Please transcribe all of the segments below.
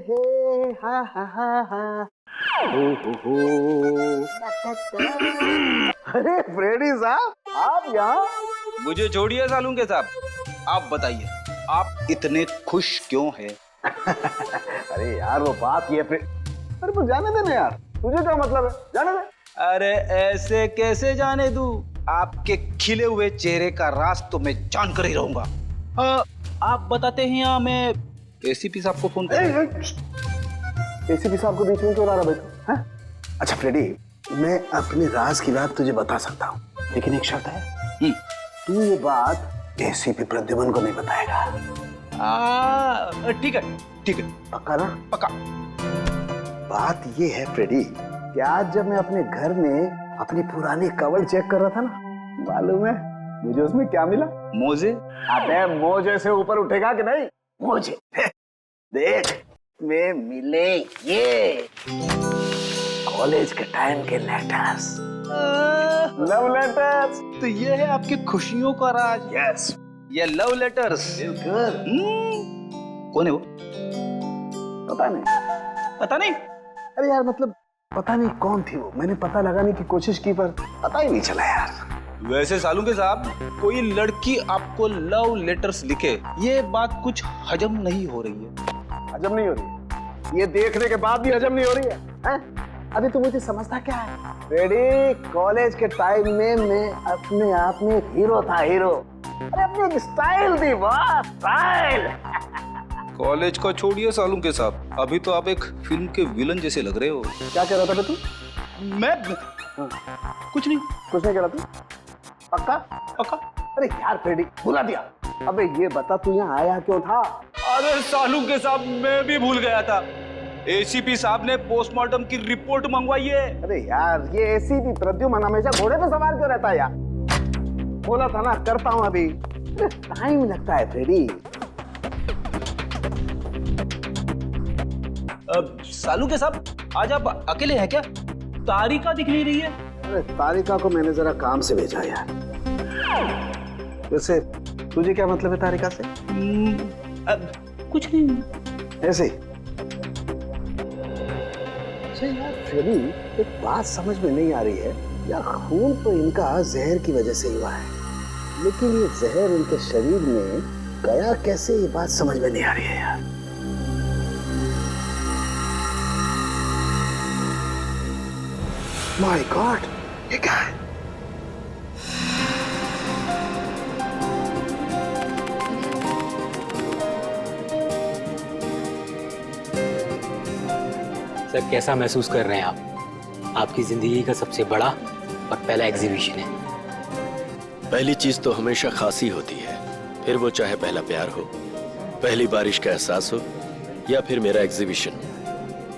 हे हा हा हा हा हो। अरे फ्रेडी साहब आप यहाँ? मुझे छोड़िए सालून के साहब, आप बताइए आप इतने खुश क्यों हैं? अरे यार वो बात ये अरे तो जाने देना यार, तुझे क्या मतलब है, जाने दे। अरे ऐसे कैसे जाने दूं? आपके खिले हुए चेहरे का राज तो मैं जान कर ही रहूंगा। आप बताते हैं या मैं एसीपी साहब को फोन करूं? एसीपी साहब को बीच में क्यों ला रहा बेटा? अच्छा फ्रेडी, मैं अपने राज की बात तुझे बता सकता हूँ, लेकिन एक शर्त है। तू ये बात एसीपी प्रद्युमन को नहीं बताएगा। ठीक है ठीक है, पक्का ना? पक्का। बात ये है फ्रेडी कि आज जब मैं अपने घर में अपनी पुरानी कवर चेक कर रहा था ना, मालूम है मुझे उसमें क्या मिला? मोजे? अबे मोजे से ऊपर उठेगा कि नहीं? मोजे देख में मिले ये कॉलेज के टाइम के लेटर्स, लव लेटर्स। तो ये है आपकी खुशियों का राज? यस, ये लव लेटर्स। बिल्कुल। कौन है वो? पता नहीं। पता नहीं? अरे यार मतलब पता नहीं कौन थी वो, मैंने पता लगाने की कोशिश की पर पता ही नहीं चला यार। वैसे सालू के साहब, कोई लड़की आपको लव लेटर्स लिखे, ये बात कुछ हजम नहीं हो रही है। हजम नहीं हो रही है? ये देखने के बाद भी हजम नहीं हो रही है, हैं? अभी तू मुझे समझता क्या है? रेडी, कॉलेज के टाइम में मैं अपने आप में एक हीरो था, हीरो। अरे अपनी एक स्टाइल थी, वाह स्टाइल। कॉलेज को छोड़िए सालू के साहब, अभी तो आप एक फिल्म के विलन जैसे लग रहे हो। क्या कह रहा था तू? मैं कुछ नहीं कह रहा तू? पक्का? पक्का। अरे यार फ्रेडी, भुला दिया। अबे ये बता तू यहाँ आया क्यों था? अरे सालू के साहब, मैं भी भूल गया था। एसीपी साहब ने पोस्टमार्टम की रिपोर्ट मंगवाई है। अरे यार ये एसीपी प्रद्युमन हमेशा घोड़े पे सवार क्यों रहता है यार? बोला था ना करता हूँ अभी। टाइम लगता है फ्रेडी। सालू के साहब, आज आप अकेले हैं क्या? तारिका दिख नहीं रही है। अरे तारिका को मैंने जरा काम से भेजा यार। वैसे तुझे क्या मतलब है तारिका से? कुछ नहीं, ऐसे ही। अच्छा यार फ्रेडी, एक बात समझ में नहीं आ रही है यार, खून तो इनका जहर की वजह से ही हुआ है, लेकिन ये जहर इनके शरीर में गया कैसे, ये बात समझ में नहीं आ रही है यार। माय गॉड, ये क्या है? सर कैसा महसूस कर रहे हैं आप? आपकी जिंदगी का सबसे बड़ा और पहला एग्जीबिशन है। पहली चीज तो हमेशा खासी होती है, फिर वो चाहे पहला प्यार हो, पहली बारिश का एहसास हो, या फिर मेरा एग्जीबिशन।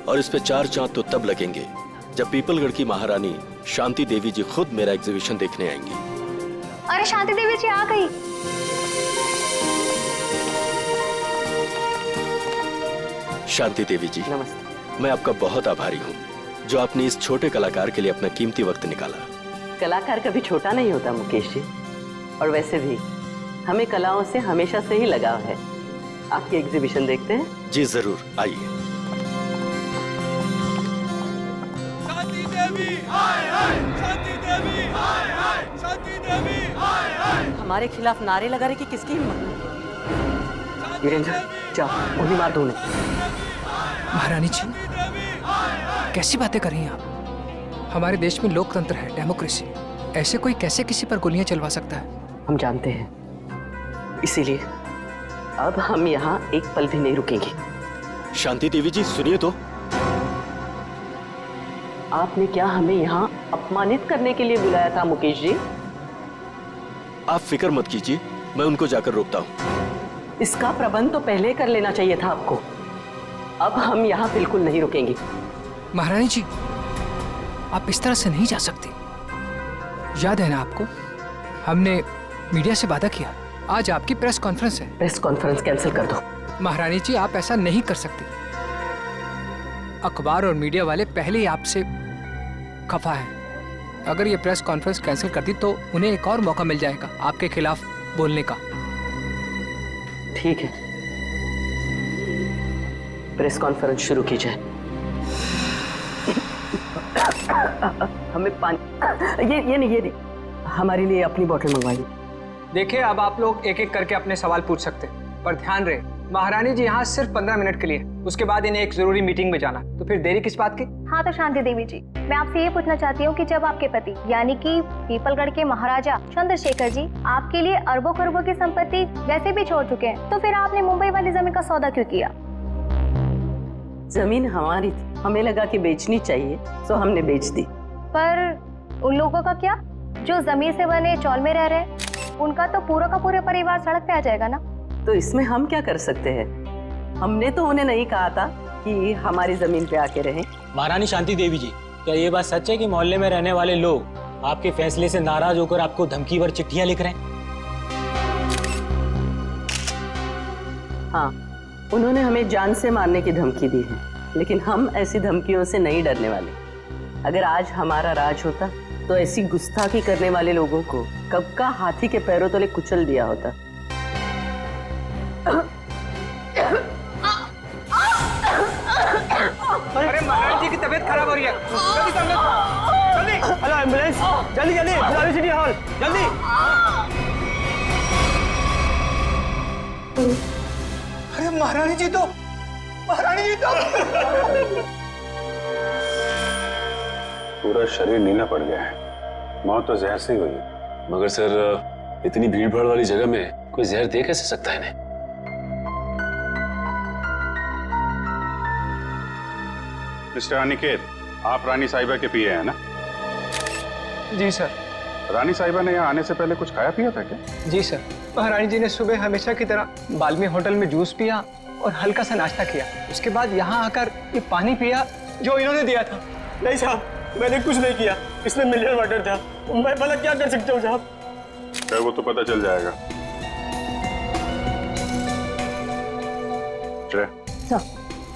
और इस पे 4 चांद तो तब लगेंगे जब पीपलगढ़ की महारानी शांति देवी जी खुद मेरा एग्जीबिशन देखने आएंगी। अरे शांति देवी जी आ गई। शांति देवी जी, नमस्ते। मैं आपका बहुत आभारी हूँ जो आपने इस छोटे कलाकार के लिए अपना कीमती वक्त निकाला। कलाकार कभी छोटा नहीं होता मुकेश जी, और वैसे भी हमें कलाओं से हमेशा से ही लगाव है। आपकी एग्जीबिशन देखते हैं? जी जरूर, आइए। शांति देवी हाय हाय, शांति देवी हाय हाय, शांति देवी हाय हाय। हमारे खिलाफ नारे लगा रहे कि किसकी हिम्मत? वीरेंद्र जाओ उन्हें मार दो उन्हें। महारानी जी, कैसी बातें कर रही हैं आप? हमारे देश में लोकतंत्र है, डेमोक्रेसी। ऐसे कोई कैसे किसी पर गोलियां चलवा सकता है? हम जानते हैं, इसीलिए अब हम यहाँ एक पल भी नहीं रुकेंगे। शांति देवी जी सुनिए तो। आपने क्या हमें यहाँ अपमानित करने के लिए बुलाया था मुकेश जी? आप फिक्र मत कीजिए, मैं उनको जाकर रोकता हूँ। इसका प्रबंध तो पहले कर लेना चाहिए था आपको। अब हम यहाँ बिल्कुल नहीं रुकेंगे। महारानी जी, आप इस तरह से नहीं जा सकती। याद है ना आपको, हमने मीडिया से वादा किया। आज आपकी प्रेस कॉन्फ्रेंस है। प्रेस कॉन्फ्रेंस कैंसिल कर दो। महारानी जी, आप ऐसा नहीं कर सकती। अखबार और मीडिया वाले पहले ही आपसे खफा हैं। अगर ये प्रेस कॉन्फ्रेंस कैंसिल कर दी तो उन्हें एक और मौका मिल जाएगा आपके खिलाफ बोलने का। ठीक है, प्रेस कॉन्फ्रेंस शुरू की जाए। हमें पानी ये नहीं हमारे लिए अपनी बोतल मंगवाइए। देखिए, अब आप लोग एक एक करके अपने सवाल पूछ सकते हैं, पर ध्यान रहे महारानी जी यहाँ सिर्फ 15 मिनट के लिए, उसके बाद इन्हें एक जरूरी मीटिंग में जाना, तो फिर देरी किस बात की? हाँ तो शांति देवी जी, मैं आपसे ये पूछना चाहती हूँ कि जब आपके पति यानी कि पीपलगढ़ के महाराजा चंद्रशेखर जी आपके लिए अरबों खरबों की संपत्ति वैसे भी छोड़ चुके हैं, तो फिर आपने मुंबई वाली जमीन का सौदा क्यों किया? जमीन हमारी थी, हमें लगा कि बेचनी चाहिए, तो हमने बेच दी। पर उन लोगों का क्या जो जमीन से बने चौल में रह रहे हैं? उनका तो पूरा का पूरा परिवार सड़क पे आ जाएगा ना। तो इसमें हम क्या कर सकते हैं? हमने तो उन्हें नहीं कहा था कि हमारी जमीन पे आके रहें। महारानी शांति देवी जी, क्या ये बात सच है कि मोहल्ले में रहने वाले लोग आपके फैसले से नाराज होकर आपको धमकी भर चिट्ठियां लिख रहे हैं? हाँ, उन्होंने हमें जान से मारने की धमकी दी है, लेकिन हम ऐसी धमकियों से नहीं डरने वाले। अगर आज हमारा राज होता तो ऐसी गुस्ताखी करने वाले लोगों को कब का हाथी के पैरों तले कुचल दिया होता। अरे महारानी जी की तबीयत खराब हो रही है, जल्दी हेलो एम्बुलेंस, जल्दी बुलाओ सिटी हॉल, जल्दी। अरे महारानी जी तो पूरा शरीर नीला पड़ गया है, मौत तो जहर से ही हुई है। मगर सर, इतनी भीड़ भाड़ वाली जगह में कोई जहर दे कैसे सकता है इन्हें? मिस्टर अनिकेत, आप रानी साहिबा के पीए हैं ना? जी सर। रानी साहिबा ने यहाँ आने से पहले कुछ खाया पिया था क्या? जी सर, महारानी जी ने सुबह हमेशा की तरह बाल्मी होटल में जूस पिया और हल्का सा नाश्ता किया, उसके बाद यहाँ आकर ये पानी पिया जो इन्होंने दिया था। नहीं साहब, मैंने कुछ नहीं किया, इसमें मिनरल वाटर था, मैं भला क्या कर सकता हूँ साहब? क्या वो तो पता चल जाएगा।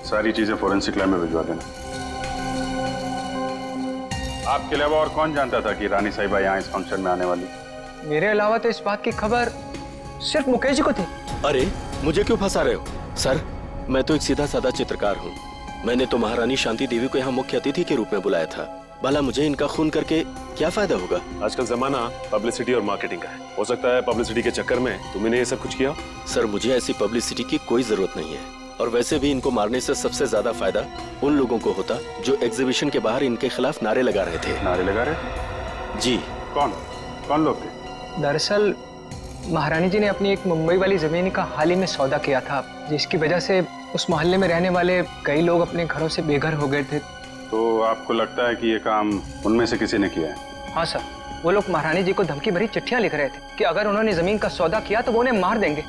सारी चीजें फोरेंसिक लैब में भिजवा देना। आपके अलावा और कौन जानता था कि रानी साहिबा यहाँ इस फंक्शन में आने वाली? मेरे अलावा तो इस बात की खबर सिर्फ मुकेश जी को थी। अरे मुझे क्यों फंसा रहे हो सर? मैं तो एक सीधा साधा चित्रकार हूँ। मैंने तो महारानी शांति देवी को यहाँ मुख्य अतिथि के रूप में बुलाया था। भला मुझे इनका खून करके क्या फायदा होगा? आजकल जमाना पब्लिसिटी और मार्केटिंग का है। हो सकता है पब्लिसिटी के चक्कर में तुमने ये सब कुछ किया। सर, मुझे ऐसी पब्लिसिटी की कोई जरूरत नहीं है, और वैसे भी इनको मारने से सबसे ज्यादा फायदा उन लोगों को होता जो एग्जीबिशन के बाहर इनके खिलाफ नारे लगा रहे थे। नारे लगा रहे? जी। कौन लोग थे? दरअसल महारानी जी ने अपनी एक मुंबई वाली जमीन का हाल ही में सौदा किया था, जिसकी वजह से उस मोहल्ले में रहने वाले कई लोग अपने घरों से बेघर हो गए थे। तो आपको लगता है कि ये काम उनमें से किसी ने किया है? हाँ सर, वो लोग महारानी जी को धमकी भरी चिट्ठियां लिख रहे थे कि अगर उन्होंने जमीन का सौदा किया तो वो उन्हें मार देंगे।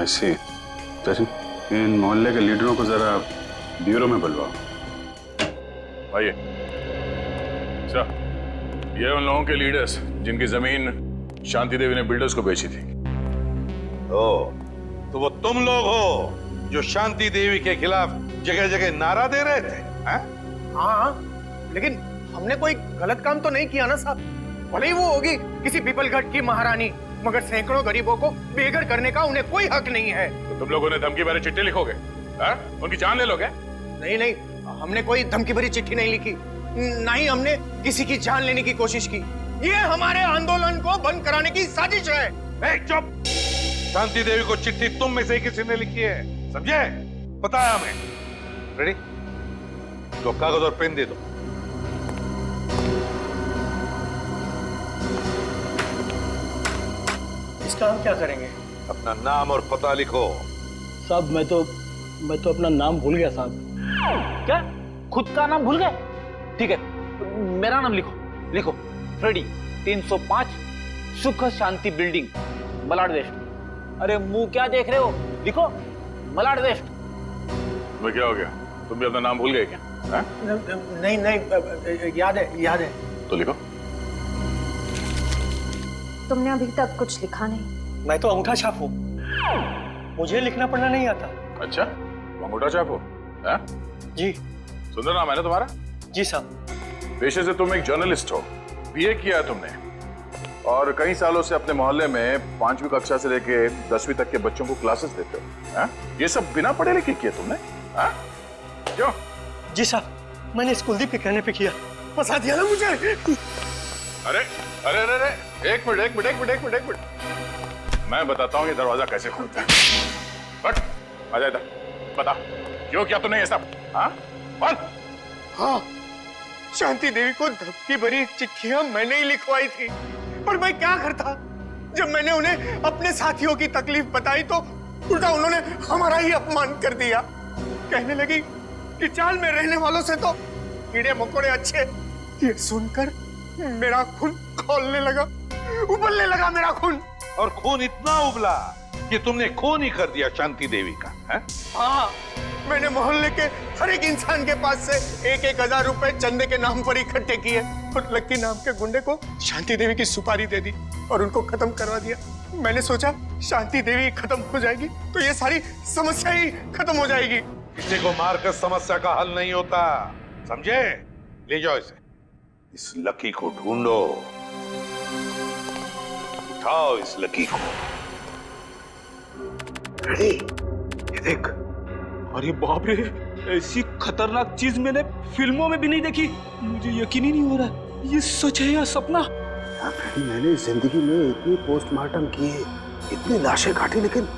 ऐसे इन मोहल्ले के लीडरों को जरा ब्यूरो में बुलवाओ। आइए। अच्छा, ये उन लोगों के लीडर्स जिनकी जमीन शांति देवी ने बिल्डर्स को बेची थी। तो वो तुम लोग हो जो शांति देवी के खिलाफ जगह जगह नारा दे रहे थे? हाँ, लेकिन हमने कोई गलत काम तो नहीं किया ना साहब। भले ही वो होगी किसी पीपलगढ़ की महारानी, मगर सैकड़ों गरीबों को बेघर करने का उन्हें कोई हक नहीं है। तो तुम लोगों ने धमकी भरी चिट्ठी लिखोगे? उनकी जान ले लोगे? नहीं, हमने कोई धमकी भरी चिट्ठी नहीं लिखी, ना ही हमने किसी की जान लेने की कोशिश की। ये हमारे आंदोलन को बंद कराने की साजिश है। चुप! शांति देवी को चिट्ठी तुम में से किसी ने लिखी है, समझे? पता है हमें। रेडी? तो कागज और पेन दे दो। इसका हम क्या करेंगे? अपना नाम और पता लिखो। साहब, मैं तो अपना नाम भूल गया साहब। क्या? खुद का नाम भूल गए? ठीक है, मेरा नाम लिखो। फ्रेडी, 305 सुख शांति बिल्डिंग, मलाड वेस्ट। अरे मुंह क्या देख रहे हो? लिखो मलाड वेस्ट। तुम्हें क्या हो गया? तुम भी अपना नाम भूल गए क्या? नहीं, याद है। तो लिखो। तुमने अभी तक कुछ लिखा नहीं। मैं तो अंगूठा छाप हूँ, मुझे लिखना पढ़ना नहीं आता। अच्छा, अंगूठा छाप हो? जी। सुंदर नाम है ना तुम्हारा? जी साहब। पेशे से तुम एक जर्नलिस्ट हो, बीए किया है तुमने, और कई सालों से अपने मोहल्ले में 5वीं कक्षा से लेके 10वीं तक के बच्चों को क्लासेस देते हो। ये सब बिना पढ़े लिखे किए तुमने? क्यों? जी साहब, मैंने इस कुलदीप के कहने पे किया। फंसा दिया ना मुझे। अरे अरे अरे अरे एक मिनट मैं बताता हूँ ये दरवाजा कैसे खोलता है। बट आ जा इधर, बता क्यों किया तूने ये सब? हाँ बोल। हाँ, शांति देवी को धमकी भरी चिट्ठियां मैंने ही लिखवाई थी। पर मैं क्या करता, जब मैंने उन्हें अपने साथियों की तकलीफ बताई तो उल्टा उन्होंने हमारा ही अपमान कर दिया। कहने लगी कि चाल में रहने वालों से तो कीड़े मकोड़े अच्छे। ये सुनकर मेरा खून खौलने लगा, उबलने लगा मेरा खून। और खून इतना उबला कि तुमने खून ही कर दिया शांति देवी का, है? हाँ, मैंने मोहल्ले के हर एक इंसान के पास से 1,000 रुपए चंदे के नाम पर इकट्ठे किए और लक्की नाम के गुंडे को शांति देवी की सुपारी दे दी और उनको खत्म करवा दिया। मैंने सोचा शांति देवी खत्म हो जाएगी तो ये सारी समस्या ही खत्म हो जाएगी। किसी को मारकर समस्या का हल नहीं होता, समझे? ले जाओ इसे, इस लकी को ढूंढो, उठाओ इस लकी को। ये देख। अरे बाप रे, ऐसी खतरनाक चीज मैंने फिल्मों में भी नहीं देखी। मुझे यकीन ही नहीं हो रहा ये सच है या सपना। मैंने जिंदगी में इतनी पोस्टमार्टम किए, इतनी लाशें काटी, लेकिन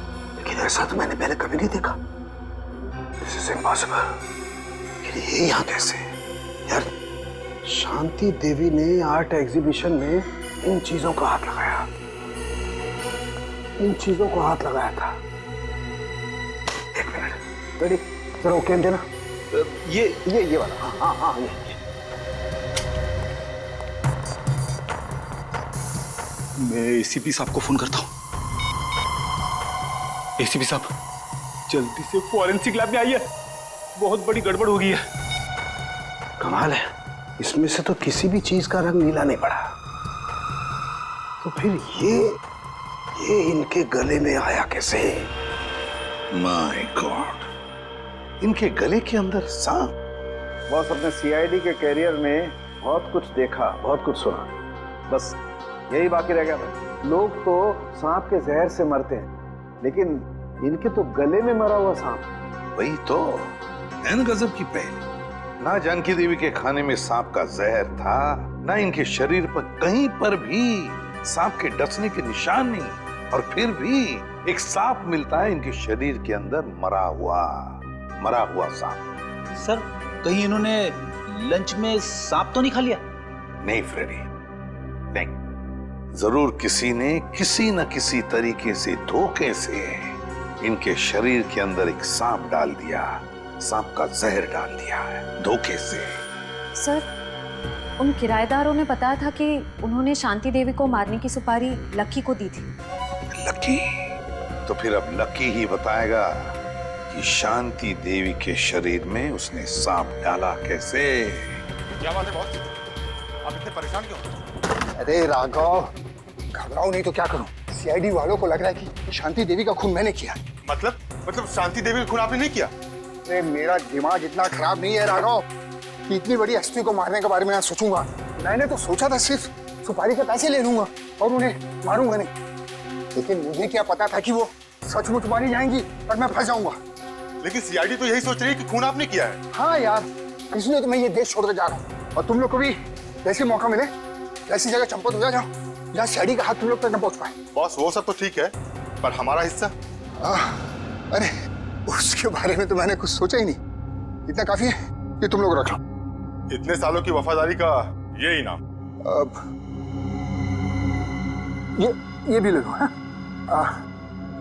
ऐसा तो मैंने पहले कभी नहीं देखा। This is impossible। ये यहाँ कैसे? यार, शांति देवी ने आर्ट एग्जीबिशन में इन चीजों को हाथ लगाया, इन चीजों को हाथ लगाया था। एक मिनट, रेडी? जरा ओके देना। ये वाला। हाँ हाँ ये। मैं एसीपी साहब को फोन करता हूँ। एसीपी साहब, जल्दी से फॉरेंसिक लैब में आइए, बहुत बड़ी गड़बड़ हो गई है। कमाल है, इसमें से तो किसी भी चीज का रंग नीला नहीं पड़ा। तो फिर ये इनके गले में आया कैसे? माय गॉड, इनके गले के अंदर सांप। बॉस, अपने सीआईडी के कैरियर में बहुत कुछ देखा, बहुत कुछ सुना, बस यही बाकी रह गया था। लोग तो सांप के जहर से मरते हैं, लेकिन इनके तो गले में मरा हुआ सांप। वही तो एन गजब की पहली। ना जानकी देवी के खाने में सांप का जहर था, ना इनके शरीर पर कहीं पर भी सांप के डसने के निशान नहीं, और फिर भी एक सांप मिलता है इनके शरीर के अंदर, मरा हुआ सांप। सर, कहीं इन्होंने लंच में सांप तो नहीं खा लिया? नहीं फ्रेडी, नहीं। जरूर किसी ने किसी न किसी तरीके से, धोखे से इनके शरीर के अंदर एक सांप डाल दिया, सांप का जहर डाल दिया है, धोखे से। सर, उन किराएदारों ने बताया था कि उन्होंने शांति देवी को मारने की सुपारी लकी को दी थी। लकी? तो फिर अब लकी ही बताएगा कि शांति देवी के शरीर में उसने सांप डाला कैसे। क्या बात है बॉस, आप इतने परेशान क्यों? अरे राघव, घबराओ नहीं तो क्या करूं? सीआईडी वालों को लग रहा है कि शांति देवी का खून मैंने किया। मतलब शांति देवी का खून आपने नहीं किया? अरे मेरा दिमाग इतना खराब नहीं है राघव कि इतनी बड़ी हस्ती को मारने के बारे में सोचूंगा। मैंने तो सोचा था सिर्फ सुपारी के पैसे ले लूंगा और उन्हें मारूंगा नहीं, लेकिन मुझे क्या पता था कि वो सचमुच मारी जाएंगी और मैं फंस जाऊंगा। लेकिन सीआईडी तो यही सोच रही है कि खून आपने किया है। हाँ यार, इसलिए तो मैं ये देश छोड़कर जा रहा हूँ, और तुम लोग को भी जैसे मौका मिले ऐसी जगह चंपत हो जाओ जहाँ सीआईडी का हाथ तुम लोग तक न पहुंच पाए। बॉस, वो सब तो ठीक है, पर हमारा हिस्सा? अरे उसके बारे में तो मैंने कुछ सोचा ही नहीं। इतना काफी है, ये तुम लोग रख लो। इतने सालों की वफादारी का ये इनाम। ये भी ले लो।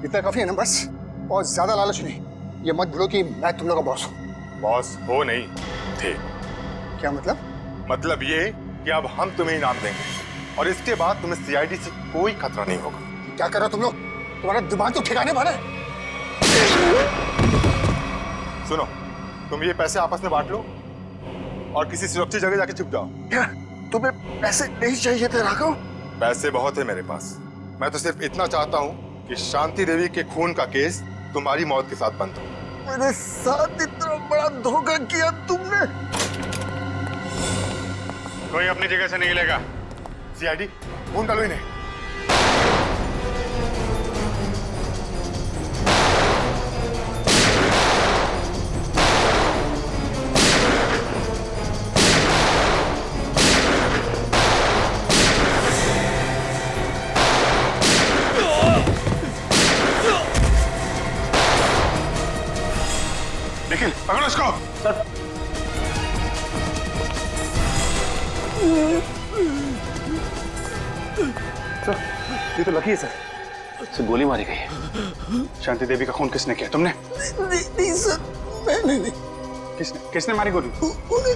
इतना काफी है ना, बस। और ज्यादा लालच नहीं। ये मत भूलो कि मैं तुम लोग का बॉस हूँ। बॉस हो नहीं थे। क्या मतलब? मतलब ये कि अब हम तुम्हें इनाम देंगे और इसके बाद तुम्हें सीआईडी से कोई खतरा नहीं होगा। क्या कर रहे हो तुम लोग? तुम्हारा दिमाग तो ठिकाने पर है। सुनो, तुम ये पैसे आपस में बांट लो और किसी सुरक्षित जगह जाके छुप जाओ। क्या तुम्हें पैसे नहीं चाहिए थे राघव? पैसे बहुत है मेरे पास। मैं तो सिर्फ इतना चाहता हूँ कि शांति देवी के खून का केस तुम्हारी मौत के साथ बंद हो। मेरे साथ इतना बड़ा धोखा किया तुमने। कोई अपनी जगह से नहीं हिलेगा। सीआईडी, खून डालो इन्हें। निखिल पकड़ो इसको। सर ये तो लकी है सर। से गोली मारी गई है। शांति देवी का खून किसने किया? तुमने? नहीं सर, मैंने नहीं। किसने मारी गोली? उन्हें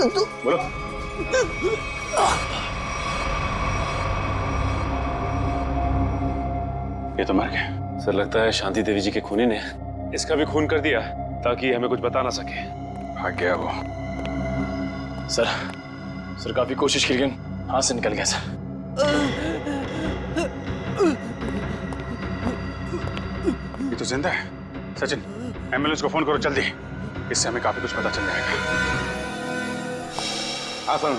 तो बोलो। ये तो मर गया। सर लगता है शांति देवी जी के खूनी ने इसका भी खून कर दिया ताकि हमें कुछ बता ना सके। भाग गया वो। सर काफी कोशिश की लेकिन हाथ से निकल गया सर। ये तो जिंदा है। सचिन एम्बुलेंस को फोन करो जल्दी, इससे हमें काफी कुछ पता चल जाएगा। आसान,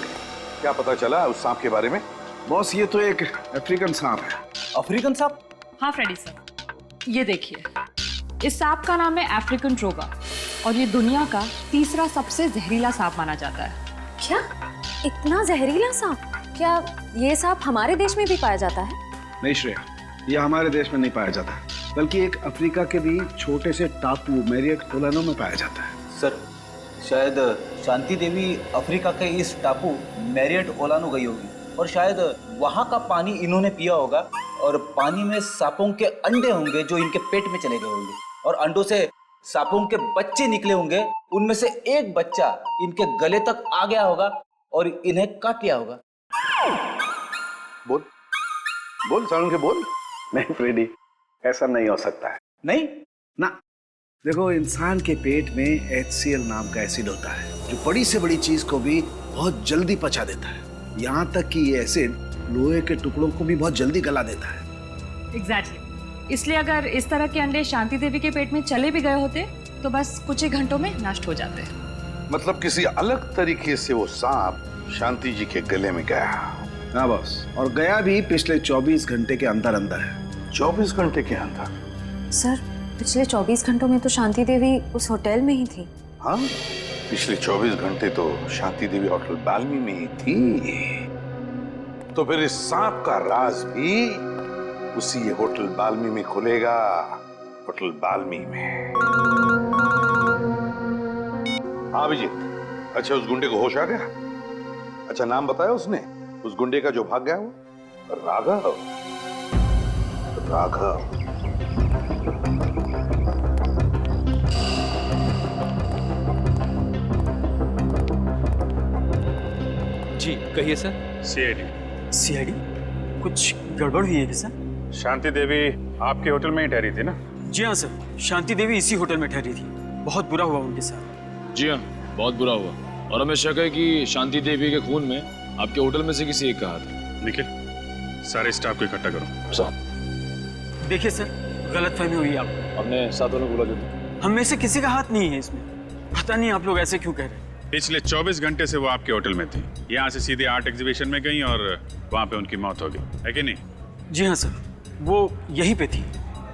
क्या पता चला उस सांप के बारे में? बॉस ये तो एक अफ्रीकन सांप है। अफ्रीकन सांप? हाँ फ्रेडी सर, ये देखिए, इस सांप का नाम है अफ्रीकन ट्रोगा और ये दुनिया का तीसरा सबसे जहरीला सांप माना जाता है। क्या इतना जहरीला सांप? क्या ये सांप हमारे देश में भी पाया जाता है? नहीं श्रेया, यह हमारे देश में नहीं पाया जाता, बल्कि एक अफ्रीका के भी छोटे से टापू मैरियट ओलानो में पाया जाता है। सर शायद शांति देवी अफ्रीका के इस टापू मैरियट ओलानो गई होगी और शायद वहाँ का पानी इन्होंने पिया होगा और पानी में सांपों के अंडे होंगे जो इनके पेट में चले गए होंगे और अंडों से सांपों के बच्चे निकले होंगे। उनमें से एक बच्चा इनके गले तक आ गया होगा और इन्हें काट लिया होगा। बोल बोल सारुण के बोल। नहीं फ्रेडी, ऐसा नहीं हो सकता है। नहीं ना, देखो इंसान के पेट में HCl नाम का एसिड होता है जो बड़ी से बड़ी चीज को भी बहुत जल्दी पचा देता है। यहाँ तक कि ये एसिड लोहे के टुकड़ों को भी बहुत जल्दी गला देता है। एग्जैक्टली। इसलिए अगर इस तरह के अंडे शांति देवी के पेट में चले भी गए होते तो बस कुछ ही घंटों में नष्ट हो जाते। मतलब किसी अलग तरीके से वो सांप शांति जी के गले में गया। हाँ बॉस, और गया भी पिछले 24 घंटे के अंदर अंदर है। 24 घंटे के अंदर? सर पिछले 24 घंटों में तो शांति देवी उस होटल में ही थी। हाँ, पिछले 24 घंटे तो शांति देवी होटल बाल्मी में ही थी। तो फिर इस सांप का राज भी उसी ये होटल बाल्मी में खुलेगा। होटल बाल्मी में। हाँ अभिजीत, अच्छा उस गुंडे को होश आ गया? अच्छा नाम बताया उसने उस गुंडे का जो भाग गया वो? राघव। राघव। जी कहिए सर। सीआईडी कुछ गड़बड़ हुई है क्या सर? शांति देवी आपके होटल में ही ठहरी थी ना? जी हाँ सर, शांति देवी इसी होटल में ठहरी थी। बहुत बुरा हुआ उनके साथ। जी हाँ, बहुत बुरा हुआ और हमें शक है कि शांति देवी के खून में आपके होटल में से किसी एक का हाथ है। निखिल, सारे स्टाफ को इकट्ठा करो। सर देखिए सर, गलतफहमी हुई आपको। हमने सातों ने बोला जो हम में से किसी का हाथ नहीं है इसमें। पता नहीं आप लोग ऐसे क्यों कह रहे हैं। पिछले 24 घंटे से वो आपके होटल में थी। यहाँ से सीधे आर्ट एग्जीबिशन में गई और वहाँ पे उनकी मौत हो गई, है कि नहीं? जी हाँ सर, वो यहीं पे थी।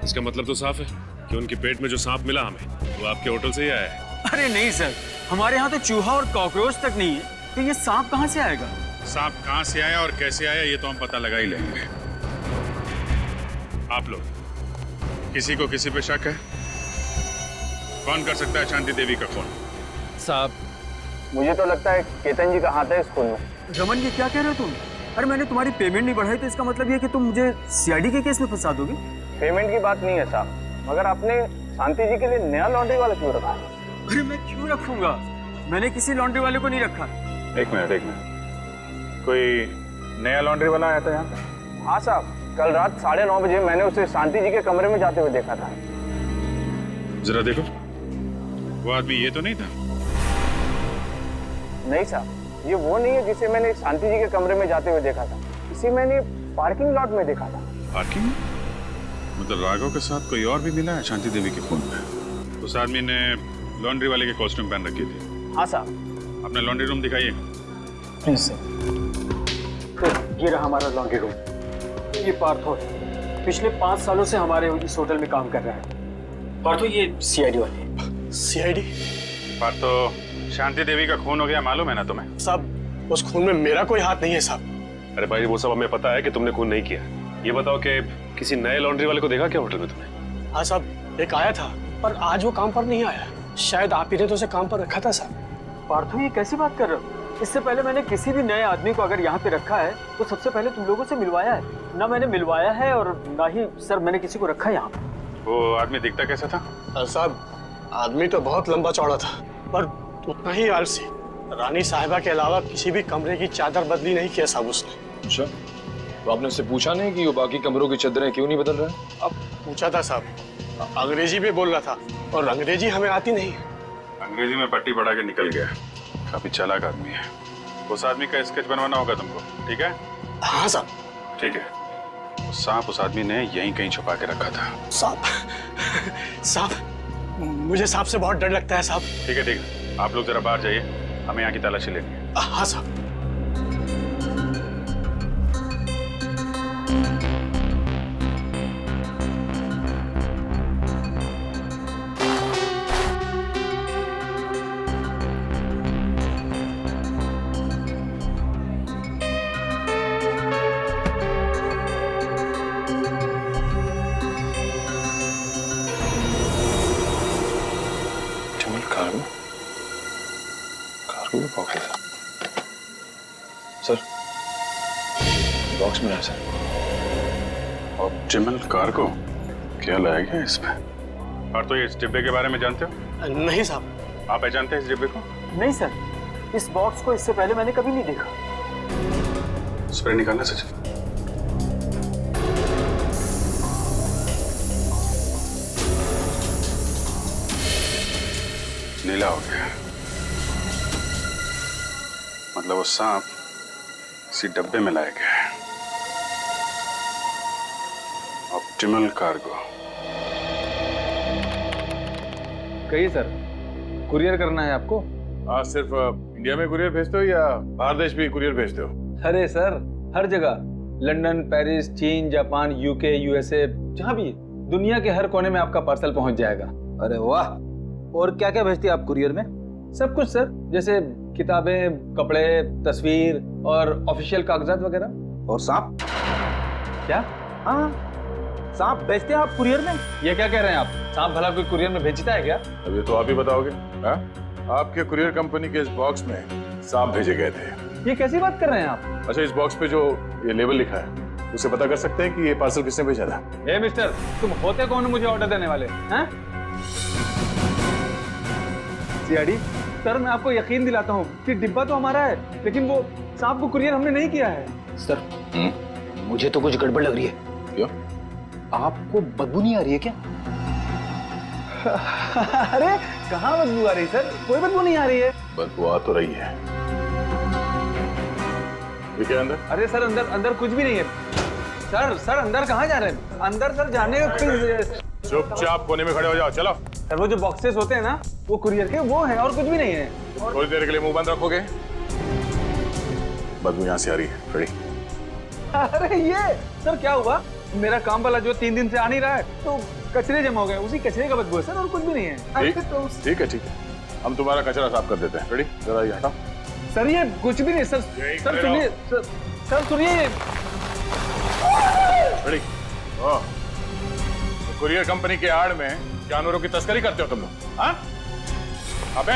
इसका मतलब तो साफ है कि उनके पेट में जो सांप मिला हमें वो आपके होटल से ही आया है। अरे नहीं सर, हमारे यहाँ तो चूहा और कॉकरोच तक नहीं है, तो ये सांप कहाँ से आएगा? सांप कहाँ से आया और कैसे आया ये तो हम पता लगा ही लेंगे। आप लोग किसी को किसी पे शक है? कौन कर सकता है शांति देवी का खून? साहब मुझे तो लगता है केतन जी का हाथ है इस खून में। रमन, ये क्या कह रहे हो तुम? अरे मैंने तुम्हारी पेमेंट नहीं बढ़ाई तो इसका मतलब ये कि तुम मुझे सीआईडी के केस में फंसा दोगे? पेमेंट की बात नहीं है साहब, मगर आपने शांति जी के लिए नया लॉन्ड्री वाला क्यों रखा? अरे मैं क्यों रखूंगा? मैंने किसी लॉन्ड्री वाले को नहीं रखा। एक मिनट, कोई नया लॉन्ड्री वाला आया था यहाँ पे? हाँ साहब, कल रात 9:30 बजे मैंने उसे शांति जी के कमरे में जाते हुए देखा था। जरा देखो, वो आदमी ये तो नहीं था? नहीं साहब, ये वो नहीं है जिसे मैंने शांति जी के कमरे में जाते हुए देखा था। इसे मैंने पार्किंग लॉट में देखा था। पार्किंग? मतलब राघव के साथ कोई और भी मिला है शांति देवी के खून में? उस आदमी ने लॉन्ड्री वाले के कॉस्ट्यूम पहन रखी थी। हाँ साहब। अपना लॉन्ड्री रूम दिखाइए। Please sir. ये रहा हमारा लॉन्ड्री रूम। ये पार्थो है, पिछले 5 सालों से हमारे इस होटल में काम कर रहा है। पार्थो ये सीआईडी वाले। सीआईडी? पार्थो, शांति देवी का खून हो गया मालूम है ना तुम्हें? साहब उस खून में मेरा कोई हाथ नहीं है साहब। अरे भाई वो सब हमें पता है कि तुमने खून नहीं किया। ये बताओ कि किसी नए लॉन्ड्री वाले को देखा क्या होटल में तुमने? हाँ साहब, एक आया था पर आज वो काम पर नहीं आया। शायद आप ही ने तो उसे काम पर रखा था साहब। पार्थो, ये कैसी बात कर रहे हो? इससे पहले मैंने किसी भी नए आदमी को अगर यहाँ पे रखा है तो सबसे पहले तुम लोगों से मिलवाया है। ना मैंने मिलवाया है और ना ही सर मैंने किसी को रखा है यहाँ पे। वो आदमी दिखता कैसा था? साहब, आदमी तो बहुत लंबा चौड़ा था, पर उतना ही आलसी। रानी साहिबा के अलावा किसी भी कमरे की चादर बदली नहीं किया साहब उसने। अच्छा, तो आपने उससे पूछा नहीं कि वो बाकी कमरों की चादरें क्यों नहीं बदल रहा है? अब पूछा था साहब, अंग्रेजी में बोल रहा था और अंग्रेजी हमें आती नहीं। अंग्रेजी में पट्टी पढ़ा के निकल गया। काफी चालाक आदमी है। उस आदमी का स्केच बनवाना होगा तुमको, ठीक है? हाँ साहब। ठीक है। सांप उस आदमी ने यहीं कहीं छुपा के रखा था। साहब, मुझे सांप से बहुत डर लगता है साहब। ठीक है, ठीक है, आप लोग जरा बाहर जाइए, हमें यहाँ की तलाशी लेनी है। हाँ साहब। सर, बॉक्स में है सर। Optimal cargo? क्या लाया गया इसमें? और तो ये इस डिब्बे के बारे में जानते हो? नहीं साहब। आप जानते हैं इस डिब्बे को? नहीं सर, इस बॉक्स को इससे पहले मैंने कभी नहीं देखा। स्प्रे निकालना सच? नीला हो गया। मतलब वो सांप इसी डब्बे में लाया गया है। Optimal cargo. कहिए सर, कुरियर करना है आपको? आप सिर्फ इंडिया में कुरियर भेजते हो या बाहर देश भी कुरियर भेजते हो? अरे सर, हर जगह, लंदन, पेरिस, चीन, जापान, यूके, यूएसए, जहाँ भी, दुनिया के हर कोने में आपका पार्सल पहुंच जाएगा। अरे वाह! और क्या क्या भेजती है आप कुरियर में? सब कुछ सर, जैसे किताबें, कपड़े, तस्वीर और ऑफिशियल कागजात वगैरह। और सांप? क्या? हाँ, सांप भेजते हैं आप कुरियर में? ये क्या कह रहे हैं आप? सांप भला कोई कुरियर में भेजता है क्या? अब ये तो आप ही बताओगे। हाँ? आपके कुरियर कंपनी के इस बॉक्स में सांप भेजे गए थे। ये कैसी बात कर रहे हैं आप? अच्छा, इस बॉक्स पे जो ये लेबल लिखा है, उसे पता कर सकते हैं कि ये पार्सल किसने भेजा था? ए मिस्टर, तुम होते कौन हो मुझे ऑर्डर देने वाले? हैं? सीआईडी सर, मैं आपको यकीन दिलाता हूँ कि डिब्बा तो हमारा है, लेकिन वो सांप को कुरियर हमने नहीं किया है। सर, मुझे तो कुछ गड़बड़ लग रही है। क्यों? आपको बदबू नहीं आ रही है क्या? अरे कहाँ बदबू आ रही सर? कोई बदबू नहीं आ रही है। बदबू आ तो रही है। ये क्या अंदर? अरे सर, अंदर अंदर कुछ भी नहीं है। सर अंदर कहाँ जा रहे हैं? अंदर सर जाने का। चुपचाप कोने में खड़े हो जाओ, चलो। सर, वो जो बॉक्सेस होते हैं ना, वो कुरियर के वो हैं और कुछ भी नहीं है। थोड़ी देर के लिए मुंह बंद रखोगे? बदबू यहाँ से आ रही है। खड़ी। अरे ये सर क्या हुआ? मेरा काम वाला जो 3 दिन से आ नहीं रहा है, तो कचरे जमा हो गए, उसी कचरे का बदबू है सर, और कुछ भी नहीं है। ठीक है, हम तुम्हारा कचरा साफ कर देते हैं। रेडी? जरा ये हटाओ। सर ये कुछ भी नहीं। सर सुनिए, सर सुनिए। रेडी? कुरियर कंपनी के आड़ में जानवरों की तस्करी करते हो तुम लोग? हाँ? अबे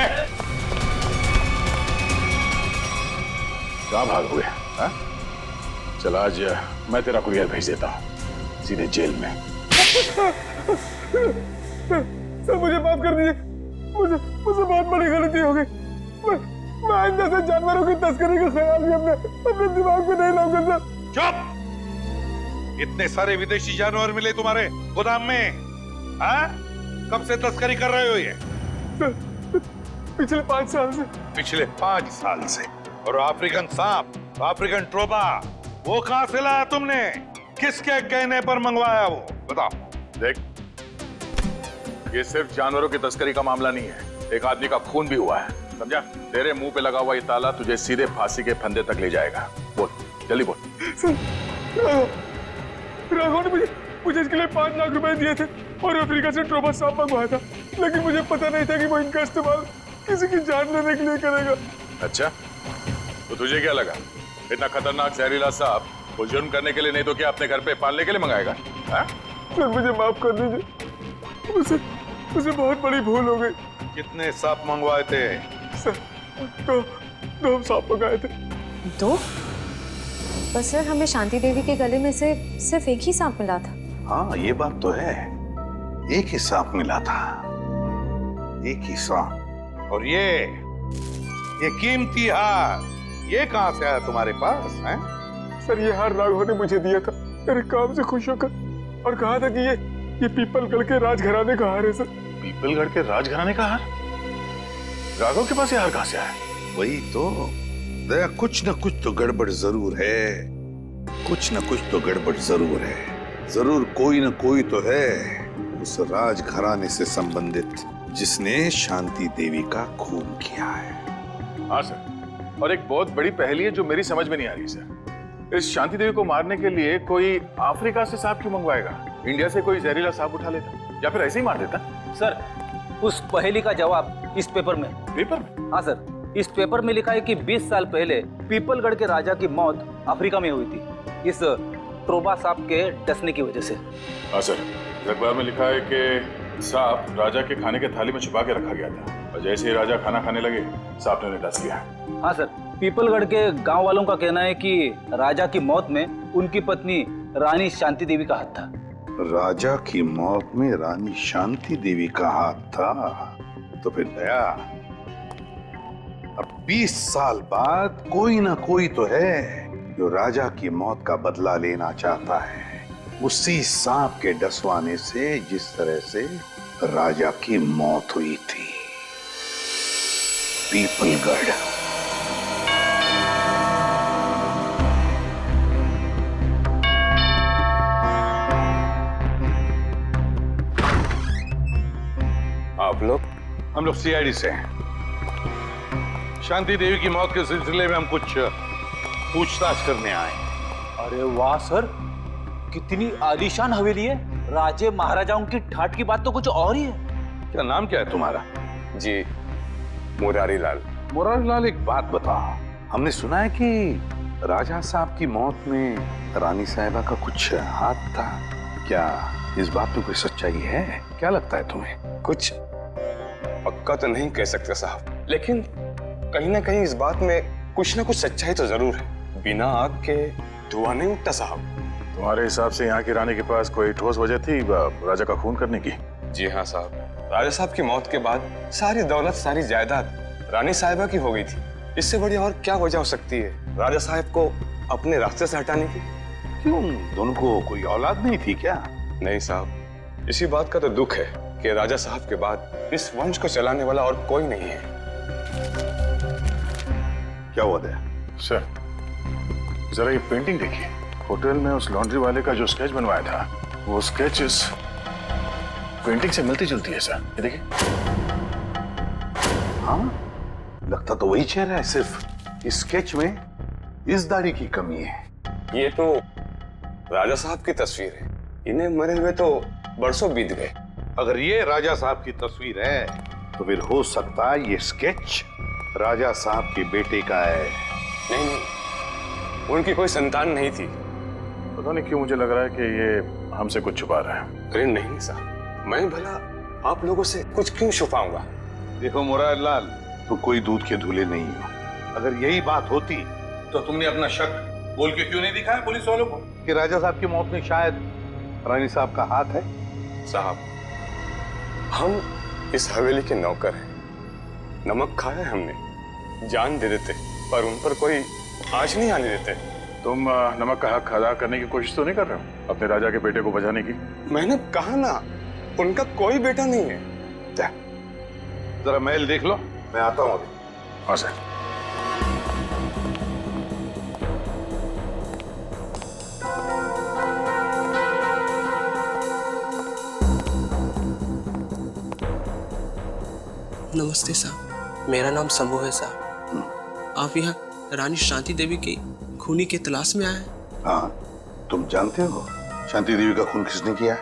कहाँ भागोगे? हाँ? चल, आज मैं तेरा कुरियर भेज देता हूँ सीधे जेल में। सर मुझे माफ कर दीजिए, मुझसे बहुत बड़ी गलती हो गई। मैं आइंदा से जानवरों की तस्करी का ख्याल भी अपने दिमाग में नहीं लाऊंगा सर। चुप! इतने सारे विदेशी जानवर मिले तुम्हारे गोदाम में? हाँ? कब से तस्करी कर रहे हो ये? पिछले 5 साल से। पिछले 5 साल से? और अफ्रीकन सांप, अफ्रीकन ट्रोबा, वो कहां से लाया तुमने? किसके कहने पर मंगवाया वो? बताओ। देख, ये सिर्फ जानवरों की तस्करी का मामला नहीं है, एक आदमी का खून भी हुआ है, समझा? तेरे मुंह पे लगा हुआ ये ताला तुझे सीधे फांसी के फंदे तक ले जाएगा। बोल, जल्दी बोल। राघव ने मुझे इसके लिए 5 लाख रुपए दिए थे और अफ्रीका से ट्रोबा सांप मंगवाया था, लेकिन मुझे पता नहीं था कि वो इनका इस्तेमाल किसी की जान लेने के लिए करेगा। अच्छा, तो तुझे क्या लगा इतना खतरनाक जहरीला सांप वो जुर्म करने के लिए नहीं तो क्या अपने घर पे पालने के लिए मंगाएगा? हाँ? सर मुझे माफ कर दीजिए, मुझे बहुत बड़ी भूल हो गई। कितने सांप मंगवाए थे? सर, दो सांप मंगाए थे। दो? पर सर हमें शांति देवी के गले में से सिर्फ एक ही सांप मिला था। हाँ ये बात तो है, एक ही सांप मिला था, एक ही सांप। और ये कीमती हार, ये कहां से आया तुम्हारे पास है? सर ये हार राघव ने मुझे दिया था मेरे काम से खुश होकर, और कहा था कि ये पीपलगढ़ के राजघराने का हार है सर। पीपलगढ़ के राजघराने का हार? राघव के पास ये हार कहां से आया? वही तो दया, कुछ न कुछ तो गड़बड़ जरूर है, कुछ न कुछ तो गड़बड़ जरूर है। जरूर कोई न कोई तो है उस राजघराने से संबंधित जिसने शांति देवी का खून किया है। हाँ सर, और एक बहुत बड़ी पहेली है जो मेरी समझ में नहीं आ रही सर। इस शांति देवी को मारने के लिए कोई अफ्रीका से सांप क्यों मंगवाएगा? इंडिया से कोई जहरीला सांप उठा लेता या फिर ऐसे ही मार देता। सर उस पहेली का जवाब इस पेपर में। पेपर में? हाँ सर, इस पेपर में लिखा है कि 20 साल पहले पीपलगढ़ के राजा की मौत अफ्रीका में हुई थी, इस ट्रोबा सांप के डसने की वजह से। हाँ सर, अखबार में लिखा है कि सांप राजा के खाने के थाली में छुपा के रखा गया था, और जैसे ही राजा खाना खाने लगे सांप ने उन्हें डस लिया। हाँ सर, पीपलगढ़ के गांव वालों का कहना है कि राजा की मौत में उनकी पत्नी रानी शांति देवी का हाथ था। राजा की मौत में रानी शांति देवी का हाथ था? तो फिर दया, अब 20 साल बाद कोई ना कोई तो है जो राजा की मौत का बदला लेना चाहता है, उसी सांप के डसवाने से जिस तरह से राजा की मौत हुई थी। पीपलगढ़। आप लोग? हम लोग सीआईडी से हैं। शांति देवी की मौत के सिलसिले में हम कुछ पूछताछ करने आए। अरे वाह सर, कितनी आलीशान हवेली है। राजे महाराजाओं की ठाट की बात तो कुछ और ही है। क्या नाम क्या है तुम्हारा? जी मुरारी लाल। मुरारी लाल, एक बात बताओ, हमने सुना है कि राजा साहब की मौत में रानी साहिबा का कुछ हाथ था, क्या इस बात में कोई सच्चाई है? क्या लगता है तुम्हें? कुछ पक्का तो नहीं कह सकते साहब, लेकिन कहीं ना कहीं इस बात में कुछ ना कुछ सच्चाई तो जरूर है। बिना आग के धुआं नहीं उठता साहब। तुम्हारे हिसाब से यहाँ की रानी के पास कोई ठोस वजह थी राजा का खून करने की? जी हाँ साहब, राजा साहब की मौत के बाद सारी दौलत, सारी जायदाद रानी साहिबा की हो गई थी। इससे बड़ी और क्या वजह हो सकती है राजा साहब को अपने रास्ते से हटाने की? क्यों, दोनों को कोई औलाद नहीं थी क्या? नहीं साहब, इसी बात का तो दुख है कि राजा साहब के बाद इस वंश को चलाने वाला और कोई नहीं है। क्या हुआ था? सर जरा ये पेंटिंग देखिए, होटल में उस लॉन्ड्री वाले का जो स्केच बनवाया था, वो स्केच इस पेंटिंग से मिलती जुलती है सर। ये देखिए। हाँ, लगता तो वही चेहरा है, सिर्फ इस स्केच में इस दाढ़ी की कमी है। ये तो राजा साहब की तस्वीर है, इन्हें मरे हुए तो बरसों बीत गए। अगर ये राजा साहब की तस्वीर है तो फिर हो सकता है ये स्केच राजा साहब के बेटे का है। नहीं, उनकी कोई संतान नहीं थी। पता नहीं क्यों मुझे लग रहा है कि ये हमसे कुछ छुपा रहा है। अरे नहीं साहब, मैं भला आप लोगों से कुछ क्यों छुपाऊंगा? देखो मुरारी लाल, तो कोई दूध के धुले नहीं हो। अगर यही बात होती तो तुमने अपना शक बोल के क्यों नहीं दिखाया पुलिस वालों को कि राजा साहब की मौत में शायद रानी साहब का हाथ है? साहब, हम इस हवेली के नौकर हैं। नमक खाया है हमने, जान दे देते, पर उन पर कोई आँच नहीं आने देते। तुम नमक का हक अदा करने की कोशिश तो नहीं कर रहे हो अपने राजा के बेटे को बचाने की? मैंने कहा ना, उनका कोई बेटा नहीं है। जरा महल देख लो, मैं आता हूँ अभी। हाँ सर। नमस्ते साहब, मेरा नाम शंभू है साहब। आप यहाँ रानी शांति देवी की खूनी की तलाश में आए हैं? हाँ, तुम जानते हो शांति देवी का खून किसने किया है?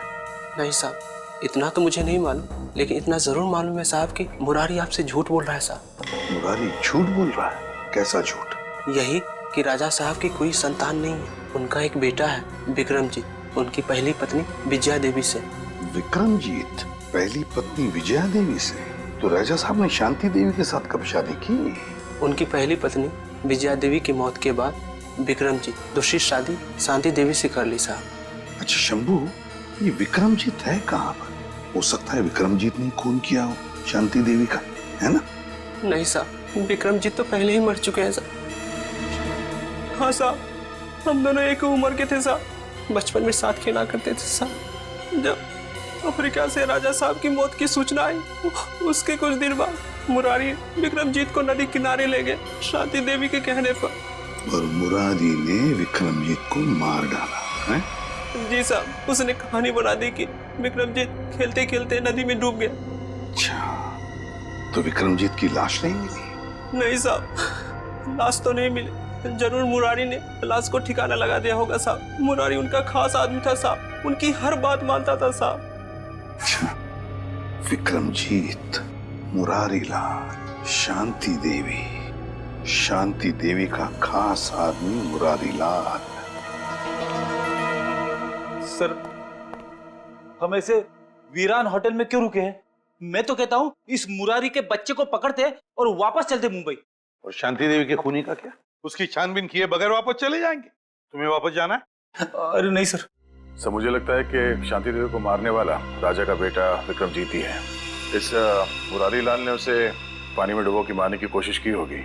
नहीं साहब, इतना तो मुझे नहीं मालूम, लेकिन इतना जरूर मालूम है साहब कि मुरारी आपसे झूठ बोल रहा है साहब। मुरारी झूठ बोल रहा है? कैसा झूठ? यही कि राजा साहब की कोई संतान नहीं है। उनका एक बेटा है विक्रमजीत, उनकी पहली पत्नी विजया देवी से। विक्रमजीत? पहली पत्नी विजया देवी से? तो राजा साहब ने शांति देवी के साथ कब शादी की? उनकी पहली पत्नी विजया देवी की मौत के बाद विक्रमजीत दूसरी शादी शांति देवी से कर ली साहब। अच्छा शंभू, ये विक्रमजीत है कहाँ पर? हो सकता है विक्रमजीत ने खून किया हो शांति देवी का, है ना? नहीं साहब, विक्रमजीत तो पहले ही मर चुके हैं साहब। हाँ साहब, हम दोनों एक उम्र के थे साहब, बचपन में साथ खेला करते थे साहब। जब अफ्रीका से राजा साहब की मौत की सूचना आई, उसके कुछ दिन बाद मुरारी विक्रमजीत को नदी किनारे ले गए शांति देवी के कहने पर। और मुरारी ने विक्रमजीत को मार डाला है? जी साहब, उसने कहानी बना दी कि विक्रमजीत खेलते खेलते नदी में डूब गया। अच्छा, तो विक्रमजीत की लाश नहीं मिली? नहीं साहब, लाश तो नहीं मिली। जरूर मुरारी ने लाश को ठिकाना लगा दिया होगा साहब। मुरारी उनका खास आदमी था साहब, उनकी हर बात मानता था साहब। अच्छा, विक्रमजीत, मुरारी लाल, शांति देवी का खास आदमी मुरारी लाल। सर, हम ऐसे वीरान होटल में क्यों रुके हैं? मैं तो कहता हूँ इस मुरारी के बच्चे को पकड़ते और वापस चलते मुंबई। और शांति देवी के खूनी का क्या? उसकी छानबीन किए बगैर वापस चले जाएंगे? तुम्हें वापस जाना है? अरे नहीं सर। सर, मुझे लगता है कि शांति देवी को मारने वाला राजा का बेटा विक्रमजीत ही है। इस मुरारी लाल ने उसे पानी में डुबो के मारने की कोशिश की होगी,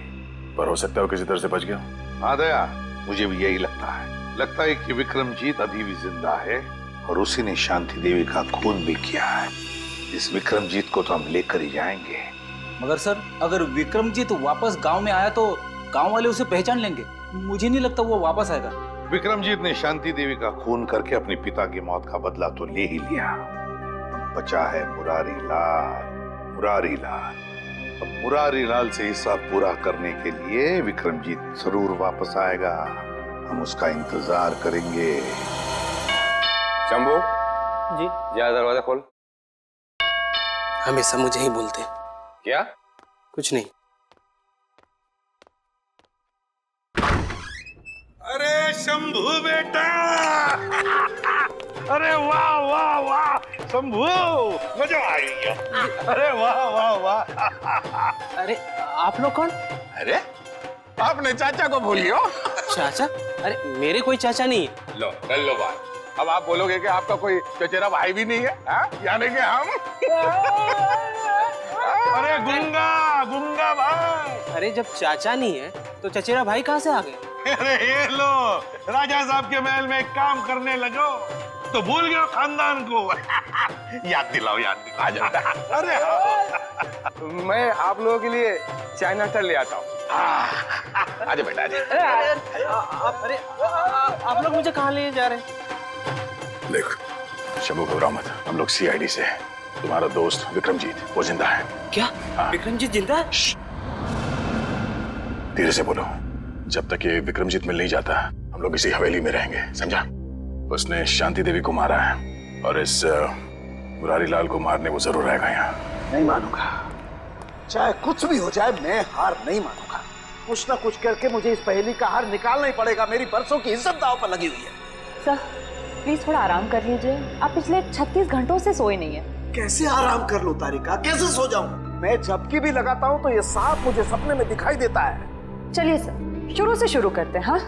पर हो सकता है वो किसी तरह से बच गया। हाँ दया, मुझे भी यही लगता है कि विक्रमजीत अभी भी जिंदा है और उसी ने शांति देवी का खून भी किया है। इस विक्रमजीत को तो हम लेकर ही जाएंगे। मगर सर, अगर विक्रमजीत वापस गांव में आया तो गांव वाले उसे पहचान लेंगे। मुझे नहीं लगता वो वापस आएगा। विक्रमजीत ने शांति देवी का खून करके अपने पिता की मौत का बदला तो ले ही लिया। बचा है मुरारी लाल। अब मुरारी लाल से हिसाब पूरा करने के लिए विक्रमजीत जरूर वापस आएगा। हम उसका इंतजार करेंगे। शंभू जी, जा दरवाजा खोल। हमेशा मुझे ही बोलते। क्या? कुछ नहीं। अरे शंभू बेटा, अरे वाह वाह वाह शंभू, मजा आ गया। अरे वाह वाह वाह। अरे आप लोग कौन? अरे आपने चाचा को भूलियो। चाचा? अरे मेरे कोई चाचा नहीं है। लो कर लो बात। अब आप बोलोगे कि आपका कोई चचेरा भाई भी नहीं है, यानी कि हम। अरे गुंगा भाई। अरे जब चाचा नहीं है तो चचेरा भाई कहाँ से आ गए? अरे ये लो, राजा साहब के महल में काम करने लगो तो भूल गए खानदान को। याद दिलाओ। अरे मैं आप लोगों के लिए चाय नाश्ता ले आता हूँ। आजा बेटा आजा। अरे आप लोग मुझे कहाँ ले जा रहे हैं? देख शंभू, घबराओ मत, हम लोग सीआईडी से हैं। तुम्हारा दोस्त विक्रमजीत वो जिंदा है। क्या? विक्रमजीत जिंदा है? धीरे से बोलो। जब तक ये विक्रमजीत मिल नहीं जाता हम लोग इसी हवेली में रहेंगे, समझा? उसने शांति देवी को मारा है और इस मुरारी लाल को मारने वो जरूर आएगा यहाँ। नहीं मानूंगा, चाहे कुछ भी हो जाए मैं हार नहीं मानूंगा। कुछ ना कुछ करके मुझे इस पहेली का हार निकालना ही पड़ेगा। मेरी बरसों की इज्जत दांव पर लगी हुई है। सर प्लीज थोड़ा आराम कर लीजिए। आप पिछले 36 घंटों से सोए नहीं है। कैसे आराम कर लूं तारिका, कैसे सो जाऊं? मैं झपकी भी लगाता हूं तो ये सांप मुझे सपने में दिखाई देता है। चलिए सर, शुरू से शुरू करते हैं। हाँ,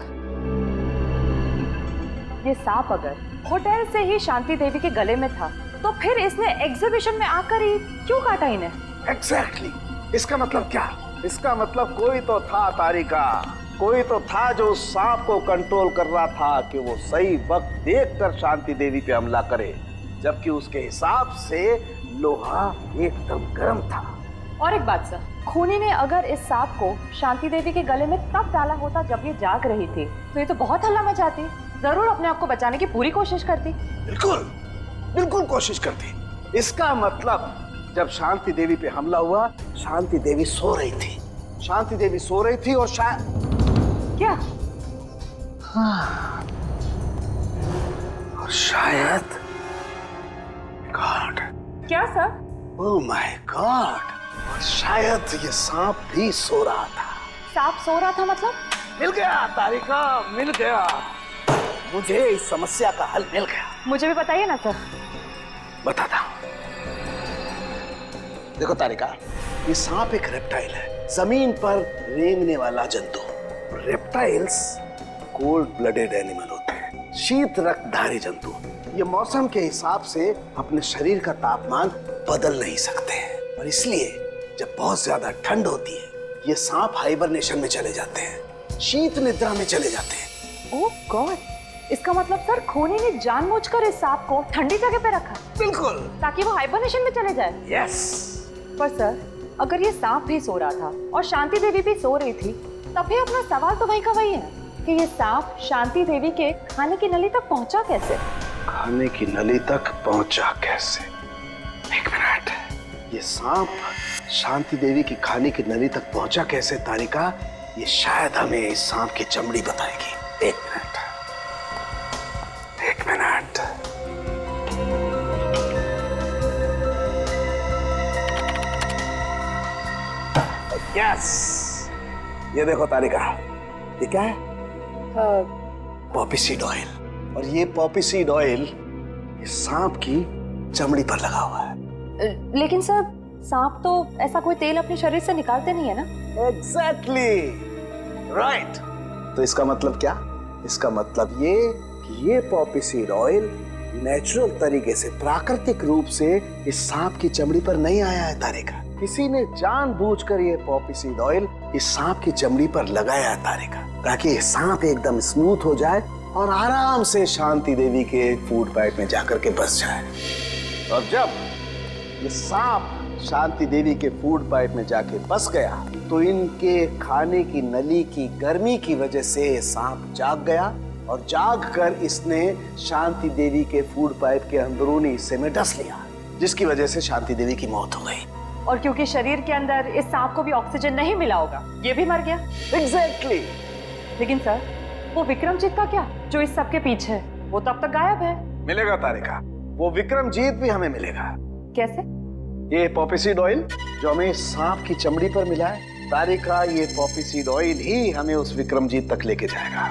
ये सांप अगर होटल से ही शांति देवी के गले में था तो फिर इसने एग्जीबिशन में आकर ही क्यों काटा इन्हें? एग्जैक्टली। इसका मतलब क्या? इसका मतलब कोई तो था तारिका, कोई तो था जो उस सांप को कंट्रोल कर रहा था कि वो सही वक्त देखकर शांति देवी पे हमला करे, जबकि उसके हिसाब से लोहा एकदम गर्म था। और एक बात सर, खूनी ने अगर इस सांप को शांति देवी के गले में तब डाला होता जब ये जाग रही थी तो ये तो बहुत हल्ला मचाती, जरूर अपने आप को बचाने की पूरी कोशिश करती। बिल्कुल कोशिश करती। इसका मतलब जब शांति देवी पे हमला हुआ, शांति देवी सो रही थी और शायद क्या? हाँ, और शायद गॉड। क्या सर? ओह माय गॉड, और शायद ये सांप भी सो रहा था। सांप सो रहा था मतलब? मिल गया तारिका, मिल गया। मुझे इस समस्या का हल मिल गया। मुझे भी बताइए ना सर। बताता हूँ। देखो तारिका, ये सांप एक रेप्टाइल है, जमीन पर रेंगने वाला जंतु। रेप्टाइल्स कोल्ड ब्लडेड एनिमल होते हैं, शीत रक्तधारी जंतु। ये मौसम के हिसाब से अपने शरीर का तापमान बदल नहीं सकते हैं, और इसलिए जब बहुत ज्यादा ठंड होती है ये सांप हाइबरनेशन में चले जाते हैं, शीत निद्रा में चले जाते हैं। ओह गॉड, इसका मतलब सर खोने ने जानबूझकर इस सांप को ठंडी जगह पे रखा। बिल्कुल, ताकि वो हाइबरनेशन में चले जाए। यस। पर सर, अगर ये सांप भी सो रहा था और शांति देवी भी सो रही थी, तब भी अपना सवाल तो वही का वही है कि ये सांप शांति देवी के खाने की नली तक पहुंचा कैसे? खाने की नली तक पहुंचा कैसे? एक मिनट, ये सांप शांति देवी की खाने की नली तक पहुंचा कैसे तारिका? ये शायद हमें इस सांप की चमड़ी बताएगी। एक मिनट, एक मिनट। यस, ये देखो तारिका, ये क्या है? Poppy seed oil. और ये पॉपी सीड ऑयल ये सांप की चमड़ी पर लगा हुआ है। लेकिन सर, सांप तो ऐसा कोई तेल अपने शरीर से निकालते नहीं है ना? Exactly right. तो इसका मतलब क्या? इसका मतलब ये कि ये पॉपी सीड ऑयल नेचुरल तरीके से, प्राकृतिक रूप से इस सांप की चमड़ी पर नहीं आया है तारिका। किसी ने जानबूझकर ये पॉपी सीड ऑयल इस सांप की चमड़ी पर लगाया है तारिका, ताकि ये सांप एकदम स्मूथ हो जाए और आराम से शांति देवी के फूड पाइप में जाकर के बस जाए। और जब ये सांप शांति देवी के फूड पाइप में जाके बस गया तो इनके खाने की नली की गर्मी की वजह से सांप जाग गया, और जाग कर इसने शांति देवी के फूड पाइप के अंदरूनी हिस्से में डस लिया, जिसकी वजह से शांति देवी की मौत हो गई। और क्योंकि शरीर के अंदर इस सांप को भी ऑक्सीजन नहीं मिला होगा, ये भी मर गया। एग्जैक्टली। लेकिन सर, वो विक्रमजीत का क्या, जो इस सब के पीछे है? वो तब तक गायब है। मिलेगा तारिका, वो विक्रमजीत भी हमें मिलेगा। कैसे? ये पॉपी सीड ऑयल जो हमें सांप की चमड़ी पर मिला है तारिका, ये पॉपी सीड ऑयल ही हमें उस विक्रमजीत तक लेके जाएगा।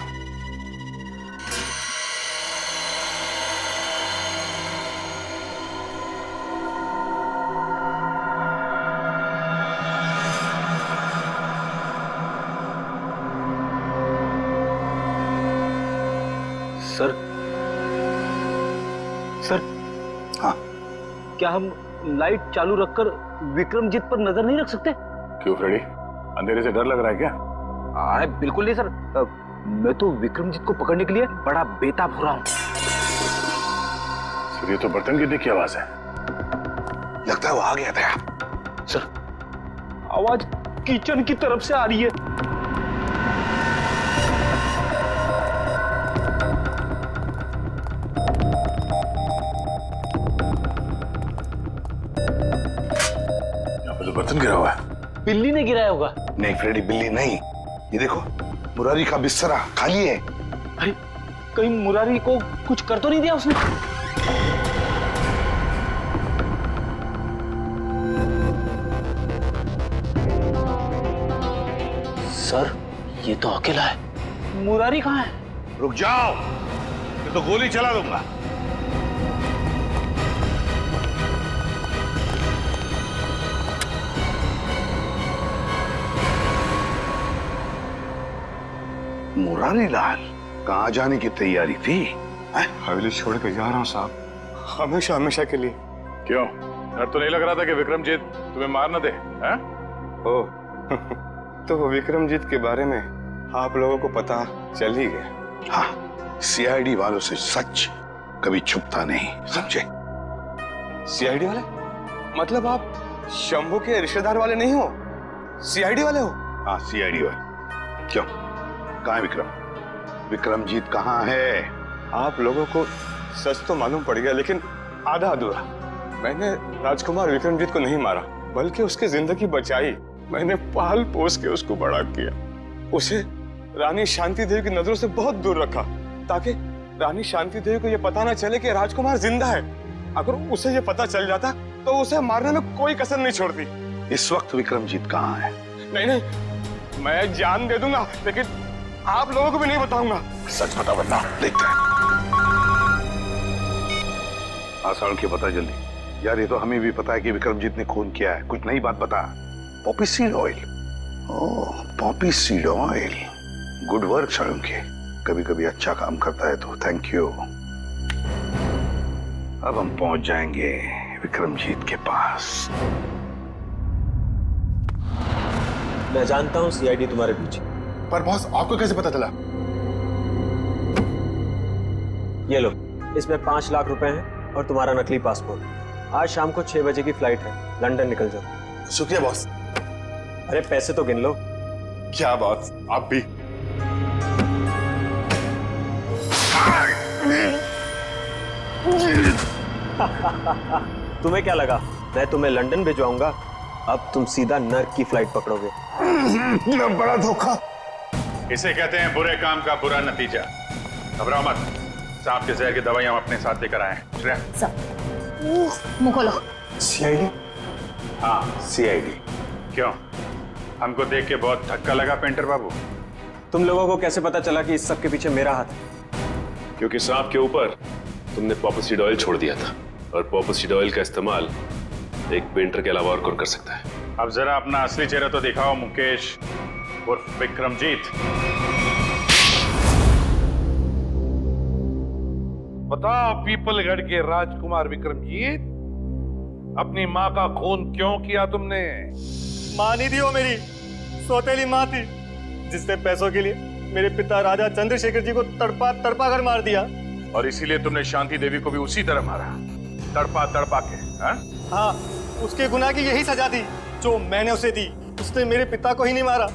सर, हाँ, क्या हम लाइट चालू रखकर विक्रमजीत पर नजर नहीं रख सकते? क्यों फ्रेडी, अंधेरे से डर लग रहा है क्या? बिल्कुल नहीं सर, मैं तो विक्रमजीत को पकड़ने के लिए बड़ा बेताब हो रहा हूँ। सर, ये तो बर्तन गिरने की आवाज है। लगता है वो आ गया था। सर, आवाज किचन की तरफ से आ रही है। बर्तन गिरा हुआ है। बिल्ली ने गिराया होगा। नहीं फ्रेडी, बिल्ली नहीं। ये देखो, मुरारी का बिस्तरा खाली है। अरे, कहीं मुरारी को कुछ कर तो नहीं दिया उसने? सर, ये तो अकेला है। मुरारी कहाँ है? रुक जाओ, मैं तो गोली चला दूंगा। मुरारी लाल कहाँ जाने की तैयारी थी? हवेली छोड़ के जा रहा हूँ साहब, हमेशा हमेशा के लिए। क्यों, डर तो नहीं लग रहा था कि विक्रमजीत तुम्हें मार न दे? हैं? तो वो विक्रमजीत के बारे में आप लोगों को पता चल ही गया। हाँ, सीआईडी वालों से सच कभी छुपता नहीं, समझे? सीआईडी वाले? मतलब आप शंभू के रिश्तेदार वाले नहीं हो, सीआईडी वाले हो? हाँ, सीआईडी वाले। क्यों, कहाँ है विक्रम? विक्रमजीत कहाँ है? आप लोगों को सच तो मालूम पड़ गया, लेकिन आधा अधूरा। मैंने राजकुमार विक्रमजीत को नहीं मारा, बल्कि उसकी जिंदगी बचाई। मैंने पाल पोस के उसको बड़ा किया, उसे रानी शांति देवी की नजरों से बहुत दूर रखा, ताकि रानी शांति देवी को यह पता ना चले कि राजकुमार जिंदा है। अगर उसे यह पता चल जाता तो उसे मारने में कोई कसर नहीं छोड़ती। इस वक्त विक्रमजीत कहाँ है? नहीं नहीं, मैं जान दे दूंगा, लेकिन आप लोगों को भी नहीं बताऊंगा। सच बता, बता देखते हैं। आसान की पता जल्दी। यार ये तो हमें भी पता है कि विक्रमजीत ने खून किया है, कुछ नई बात बता। Poppy seed oil, oh poppy seed oil, good work Salunkhe, कभी कभी अच्छा काम करता है तो थैंक यू। अब हम पहुंच जाएंगे विक्रमजीत के पास। मैं जानता हूँ सीआईडी तुम्हारे पीछे। पर बॉस आपको कैसे पता चला? ये लो, इसमें 5 लाख रुपए हैं और तुम्हारा नकली पासपोर्ट। आज शाम को 6 बजे की फ्लाइट है, लंदन निकल जाओ। शुक्रिया बॉस। अरे पैसे तो गिन लो। क्या बॉस, आप भी। तुम्हें क्या लगा मैं तुम्हें लंदन भिजवाऊंगा? अब तुम सीधा नर्क की फ्लाइट पकड़ोगे। बड़ा धोखा। इसे कहते हैं बुरे काम का बुरा नतीजा। घबराओ मत, सांप के जहर की दवाई हम अपने साथ लेकर आए हैं। श्रेया, मुंह खोलो। सीआईडी? हाँ सीआईडी। क्यों, हमको देख के बहुत धक्का लगा पेंटर बाबू? तुम लोगों को कैसे पता चला कि इस सब के पीछे मेरा हाथ है? क्योंकि सांप के ऊपर तुमने पॉपीसीड ऑयल छोड़ दिया था, और पॉपीसीड ऑयल का इस्तेमाल एक पेंटर के अलावा और कौन कर सकता है? अब जरा अपना असली चेहरा तो दिखाओ मुकेश उर्फ विक्रमजीत। बताओ पीपलगढ़ के राजकुमार विक्रमजीत, अपनी माँ का खून क्यों किया तुमने? माँ नहीं थी वो, मेरी सौतेली माँ थी, जिसने पैसों के लिए मेरे पिता राजा चंद्रशेखर जी को तड़पा तड़पा कर मार दिया। और इसीलिए तुमने शांति देवी को भी उसी तरह मारा, तड़पा तड़पा के। हाँ, उसके गुनाह की यही सजा थी जो मैंने उसे दी। उसने मेरे पिता को ही नहीं मारा,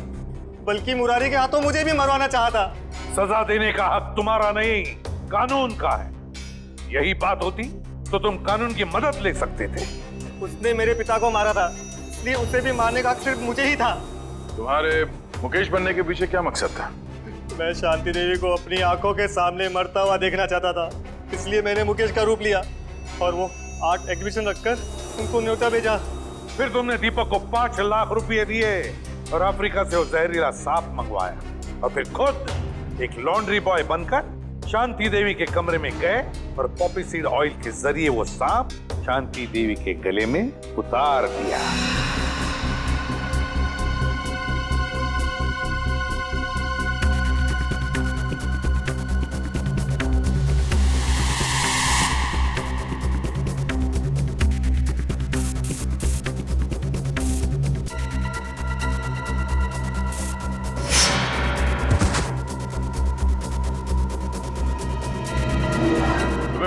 बल्कि मुरारी के हाथों मुझे भी मरवाना चाहा था। सजा देने का हक तुम्हारा नहीं, कानून का है। यही बात होती तो तुम कानून की मदद ले सकते थे। उसने मेरे पिता को मारा था, इसलिए उसे भी मारने का हक सिर्फ मुझे ही था। तुम्हारे मुकेश बनने के पीछे क्या मकसद था? मैं शांति देवी को अपनी आंखों के सामने मरता हुआ देखना चाहता था, इसलिए मैंने मुकेश का रूप लिया और वो आर्ट एग्जीबिशन रखकर उनको न्योता भेजा। फिर तुमने दीपक को 5 लाख रुपए दिए और अफ्रीका से वो जहरीला सांप मंगवाया, और फिर खुद एक लॉन्ड्री बॉय बनकर शांति देवी के कमरे में गए और पॉपी सीड ऑयल के जरिए वो सांप शांति देवी के गले में उतार दिया।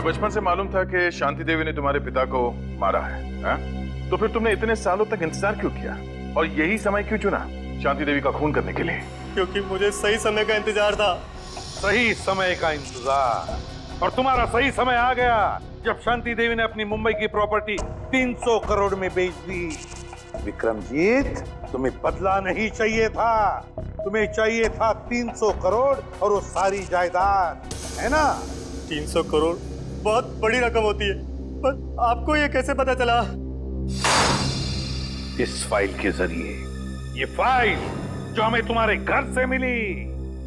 बचपन से मालूम था कि शांति देवी ने तुम्हारे पिता को मारा है, हा? तो फिर तुमने इतने सालों तक इंतजार क्यों किया और यही समय क्यों चुना शांति देवी का खून करने के लिए? क्योंकि मुझे सही समय का इंतजार था। सही समय का इंतजार, और तुम्हारा सही समय आ गया जब शांति देवी ने अपनी मुंबई की प्रॉपर्टी 300 करोड़ में बेच दी। विक्रमजीत, तुम्हें बदला नहीं चाहिए था, तुम्हें चाहिए था 300 करोड़ और वो सारी जायदाद, है ना? 300 करोड़ बहुत बड़ी रकम होती है, पर आपको ये कैसे पता चला? इस फाइल के जरिए। ये फाइल जो हमें तुम्हारे घर से मिली,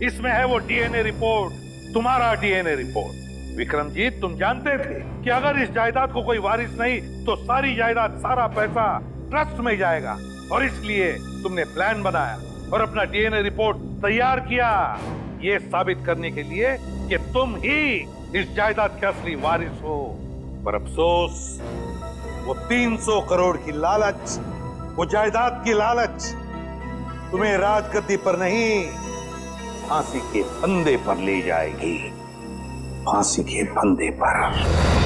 इसमें है वो डीएनए रिपोर्ट, तुम्हारा डीएनए रिपोर्ट। विक्रमजीत, तुम जानते थे कि अगर इस जायदाद को कोई वारिस नहीं तो सारी जायदाद, सारा पैसा ट्रस्ट में जाएगा, और इसलिए तुमने प्लान बनाया और अपना डीएनए रिपोर्ट तैयार किया, ये साबित करने के लिए कि तुम ही इस जायदाद के असली वारिस हो। पर अफसोस, वो 300 करोड़ की लालच, वो जायदाद की लालच तुम्हें राजगद्दी पर नहीं, फांसी के फंदे पर ले जाएगी। फांसी के फंदे पर।